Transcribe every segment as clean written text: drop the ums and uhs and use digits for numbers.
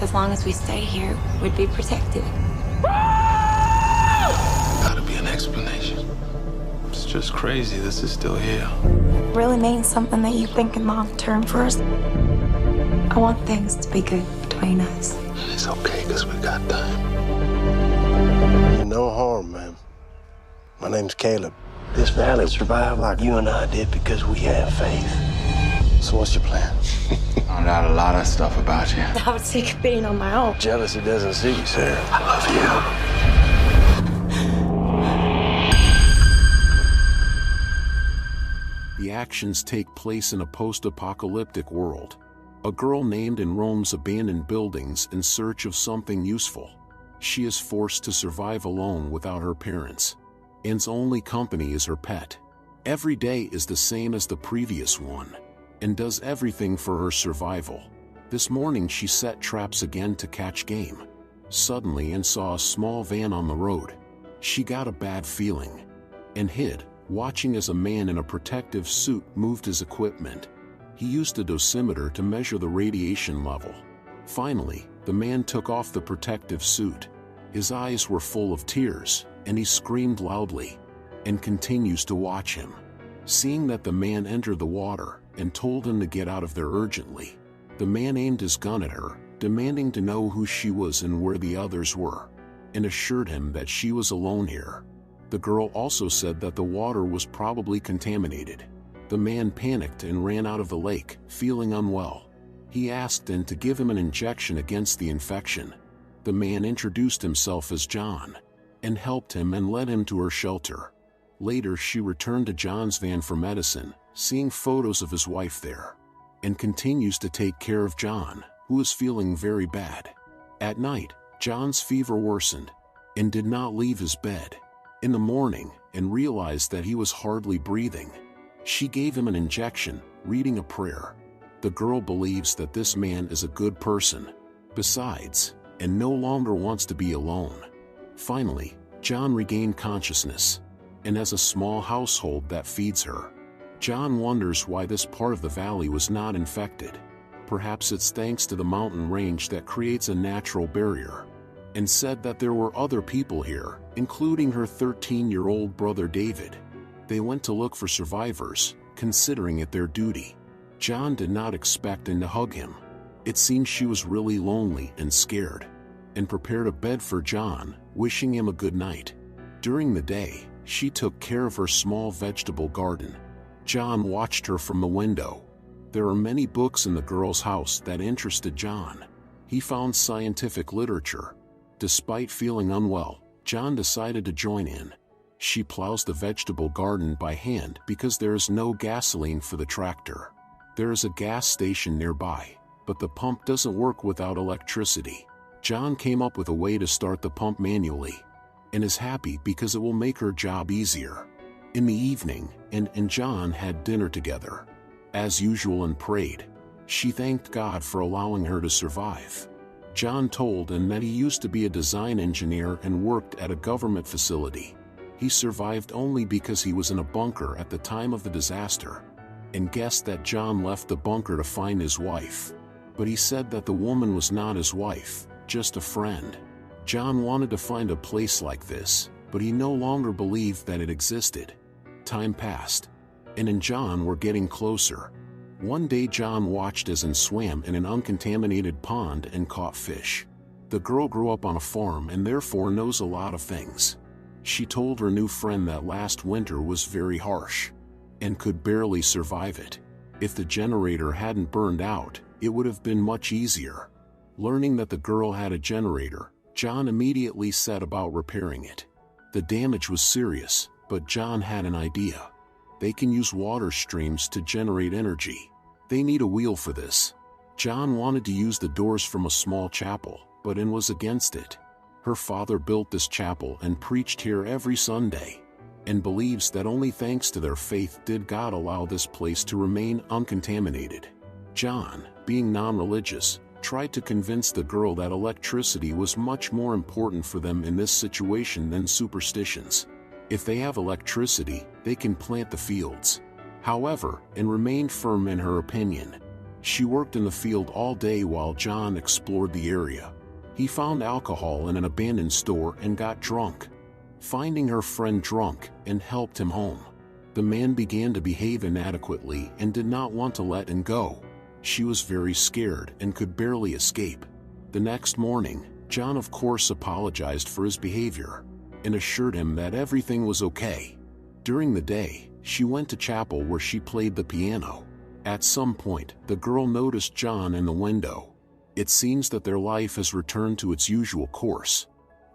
As long as we stay here, we'd be protected. Gotta be an explanation. It's just crazy this is still here. Really means something that you're thinking long term for us. I want things to be good between us. It's okay, because we got time. No harm, man. My name's Caleb. This valley survived like you and I did because we have faith. So what's your plan? Found out a lot of stuff about you. I was sick of being on my own. Jealousy doesn't suit you, Sarah. I love you. The actions take place in a post-apocalyptic world. A girl named in roams abandoned buildings in search of something useful. She is forced to survive alone without her parents. Anne's only company is her pet. Every day is the same as the previous one, and does everything for her survival. This morning she set traps again to catch game. Suddenly Anne saw a small van on the road. She got a bad feeling, and hid, watching as a man in a protective suit moved his equipment. He used a dosimeter to measure the radiation level. Finally, the man took off the protective suit. His eyes were full of tears, and he screamed loudly, and continues to watch him. Seeing that the man entered the water, and told him to get out of there urgently, the man aimed his gun at her, demanding to know who she was and where the others were, and assured him that she was alone here. The girl also said that the water was probably contaminated. The man panicked and ran out of the lake, feeling unwell. He asked Anne to give him an injection against the infection. The man introduced himself as John, and helped him and led him to her shelter. Later she returned to John's van for medicine, seeing photos of his wife there, and continues to take care of John, who is feeling very bad. At night, John's fever worsened, and did not leave his bed. In the morning, Anne realized that he was hardly breathing. She gave him an injection, reading a prayer. The girl believes that this man is a good person. Besides, Anne no longer wants to be alone. Finally, John regained consciousness, and has a small household that feeds her. John wonders why this part of the valley was not infected. Perhaps it's thanks to the mountain range that creates a natural barrier. And said that there were other people here, including her 13-year-old brother David. They went to look for survivors, considering it their duty. John did not expect Anne to hug him. It seemed she was really lonely and scared, and prepared a bed for John, wishing him a good night. During the day, she took care of her small vegetable garden. John watched her from the window. There are many books in the girl's house that interested John. He found scientific literature. Despite feeling unwell, John decided to join in. She plows the vegetable garden by hand because there is no gasoline for the tractor. There is a gas station nearby, but the pump doesn't work without electricity. John came up with a way to start the pump manually, and is happy because it will make her job easier. In the evening, Anne and John had dinner together, as usual, and prayed. She thanked God for allowing her to survive. John told Anne that he used to be a design engineer and worked at a government facility. He survived only because he was in a bunker at the time of the disaster, and guessed that John left the bunker to find his wife. But he said that the woman was not his wife, just a friend. John wanted to find a place like this, but he no longer believed that it existed. Time passed, Anne and John were getting closer. One day John watched as Anne swam in an uncontaminated pond and caught fish. The girl grew up on a farm and therefore knows a lot of things. She told her new friend that last winter was very harsh, and could barely survive it. If the generator hadn't burned out, it would have been much easier. Learning that the girl had a generator, John immediately set about repairing it. The damage was serious, but John had an idea. They can use water streams to generate energy. They need a wheel for this. John wanted to use the doors from a small chapel, but Anne was against it. Her father built this chapel and preached here every Sunday, and believes that only thanks to their faith did God allow this place to remain uncontaminated. John, being non-religious, tried to convince the girl that electricity was much more important for them in this situation than superstitions. If they have electricity, they can plant the fields. However, Anne remained firm in her opinion. She worked in the field all day while John explored the area. He found alcohol in an abandoned store and got drunk. Finding her friend drunk and helped him home. The man began to behave inadequately and did not want to let him go. She was very scared and could barely escape. The next morning, John of course apologized for his behavior and assured him that everything was okay. During the day, she went to chapel where she played the piano. At some point, the girl noticed John in the window. It seems that their life has returned to its usual course.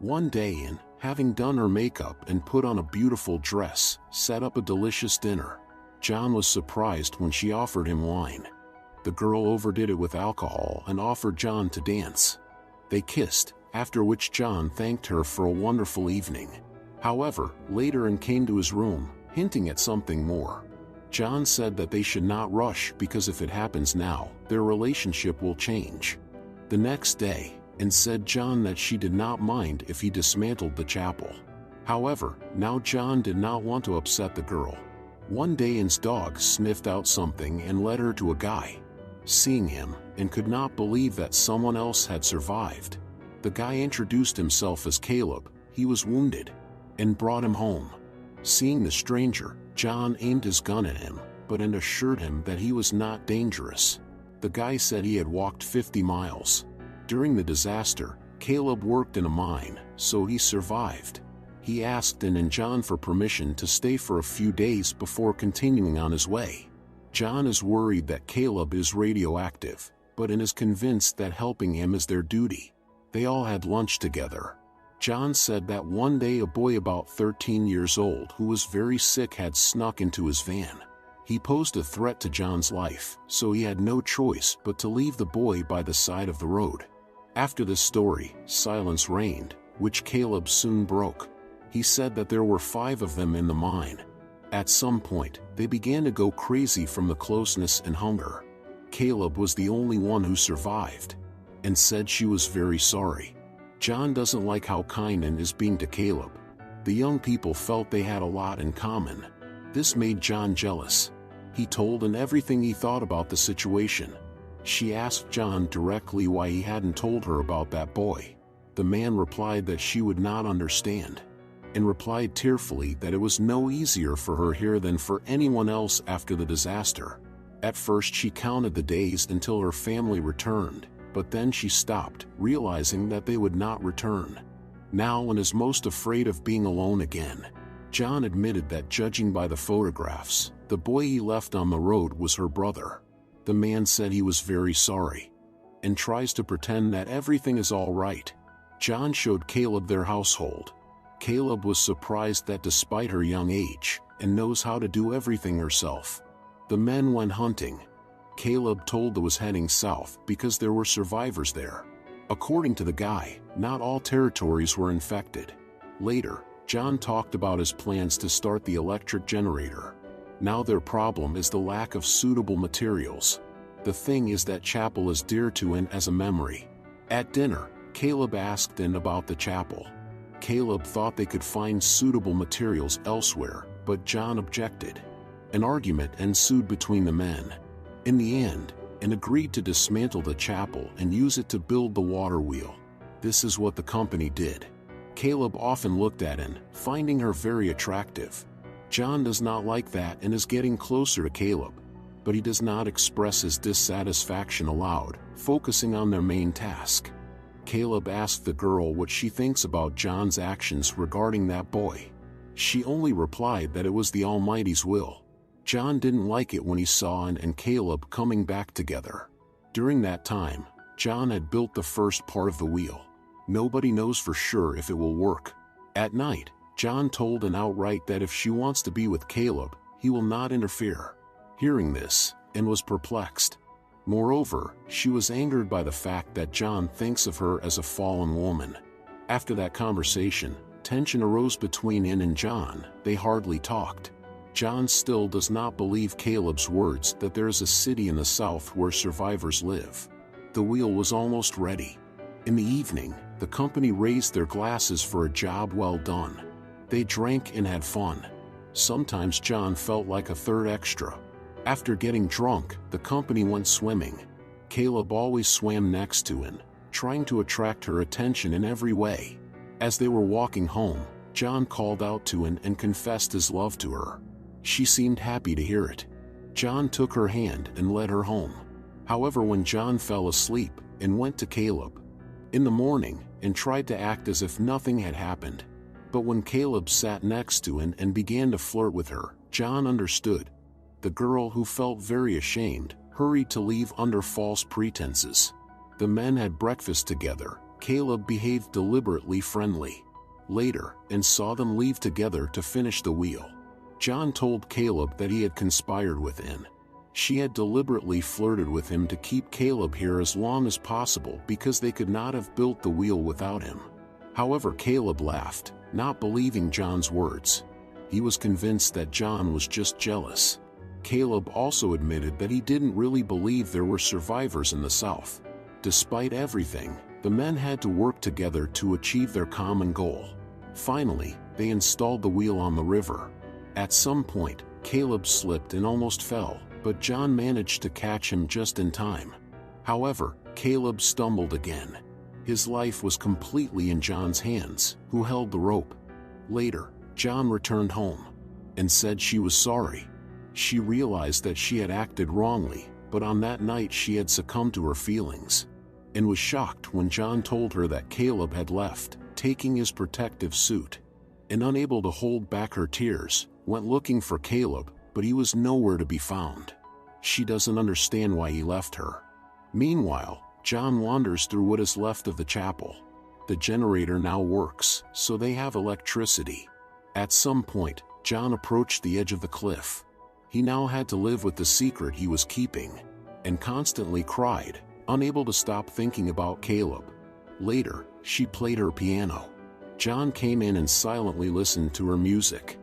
One day in, having done her makeup and put on a beautiful dress, set up a delicious dinner, John was surprised when she offered him wine. The girl overdid it with alcohol and offered John to dance. They kissed, after which John thanked her for a wonderful evening. However, later and came to his room, hinting at something more. John said that they should not rush because if it happens now, their relationship will change. The next day, and said John that she did not mind if he dismantled the chapel. However, now John did not want to upset the girl. One day Ann's dog sniffed out something and led her to a guy. Seeing him, and could not believe that someone else had survived. The guy introduced himself as Caleb, he was wounded, and brought him home. Seeing the stranger, John aimed his gun at him, but Ann assured him that he was not dangerous. The guy said he had walked 50 miles. During the disaster, Caleb worked in a mine, so he survived. He asked Ann and John for permission to stay for a few days before continuing on his way. John is worried that Caleb is radioactive, but Ann is convinced that helping him is their duty. They all had lunch together. John said that one day a boy about 13 years old who was very sick had snuck into his van. He posed a threat to John's life, so he had no choice but to leave the boy by the side of the road. After this story, silence reigned, which Caleb soon broke. He said that there were 5 of them in the mine. At some point, they began to go crazy from the closeness and hunger. Caleb was the only one who survived, and said she was very sorry. John doesn't like how kind Ann is being to Caleb. The young people felt they had a lot in common. This made John jealous. He told Ann everything he thought about the situation. She asked John directly why he hadn't told her about that boy. The man replied that she would not understand, and replied tearfully that it was no easier for her here than for anyone else after the disaster. At first she counted the days until her family returned, but then she stopped, realizing that they would not return. Now Ann is most afraid of being alone again. John admitted that judging by the photographs, the boy he left on the road was her brother. The man said he was very sorry, and tries to pretend that everything is all right. John showed Caleb their household. Caleb was surprised that despite her young age, Ann knows how to do everything herself. The men went hunting. Caleb told them was heading south because there were survivors there. According to the guy, not all territories were infected. Later, John talked about his plans to start the electric generator. Now their problem is the lack of suitable materials. The thing is that chapel is dear to Ann as a memory. At dinner, Caleb asked Ann about the chapel. Caleb thought they could find suitable materials elsewhere, but John objected. An argument ensued between the men. In the end, Ann agreed to dismantle the chapel and use it to build the water wheel. This is what the company did. Caleb often looked at Ann, finding her very attractive. John does not like that and is getting closer to Caleb, but he does not express his dissatisfaction aloud, focusing on their main task. Caleb asked the girl what she thinks about John's actions regarding that boy. She only replied that it was the Almighty's will. John didn't like it when he saw Ann and Caleb coming back together. During that time, John had built the first part of the wheel. Nobody knows for sure if it will work. At night, John told Ann outright that if she wants to be with Caleb, he will not interfere. Hearing this, Ann was perplexed. Moreover, she was angered by the fact that John thinks of her as a fallen woman. After that conversation, tension arose between Ann and John. They hardly talked. John still does not believe Caleb's words that there is a city in the south where survivors live. The wheel was almost ready. In the evening, the company raised their glasses for a job well done. They drank and had fun. Sometimes John felt like a third extra. After getting drunk, the company went swimming. Caleb always swam next to Anne, trying to attract her attention in every way. As they were walking home, John called out to Anne and confessed his love to her. She seemed happy to hear it. John took her hand and led her home. However, when John fell asleep and went to Caleb in the morning and tried to act as if nothing had happened, but when Caleb sat next to Anne and began to flirt with her, John understood. The girl, who felt very ashamed, hurried to leave under false pretenses. The men had breakfast together. Caleb behaved deliberately friendly. Later, Anne saw them leave together to finish the wheel. John told Caleb that he had conspired with Anne. She had deliberately flirted with him to keep Caleb here as long as possible because they could not have built the wheel without him. However, Caleb laughed, not believing John's words. He was convinced that John was just jealous. Caleb also admitted that he didn't really believe there were survivors in the South. Despite everything, the men had to work together to achieve their common goal. Finally, they installed the wheel on the river. At some point, Caleb slipped and almost fell, but John managed to catch him just in time. However, Caleb stumbled again. His life was completely in John's hands, who held the rope. Later, John returned home and said she was sorry. She realized that she had acted wrongly, but on that night she had succumbed to her feelings, and was shocked when John told her that Caleb had left, taking his protective suit. And unable to hold back her tears, went looking for Caleb, but he was nowhere to be found. She doesn't understand why he left her. Meanwhile, John wanders through what is left of the chapel. The generator now works, so they have electricity. At some point, John approached the edge of the cliff. He now had to live with the secret he was keeping, and constantly cried, unable to stop thinking about Caleb. Later, she played her piano. John came in and silently listened to her music.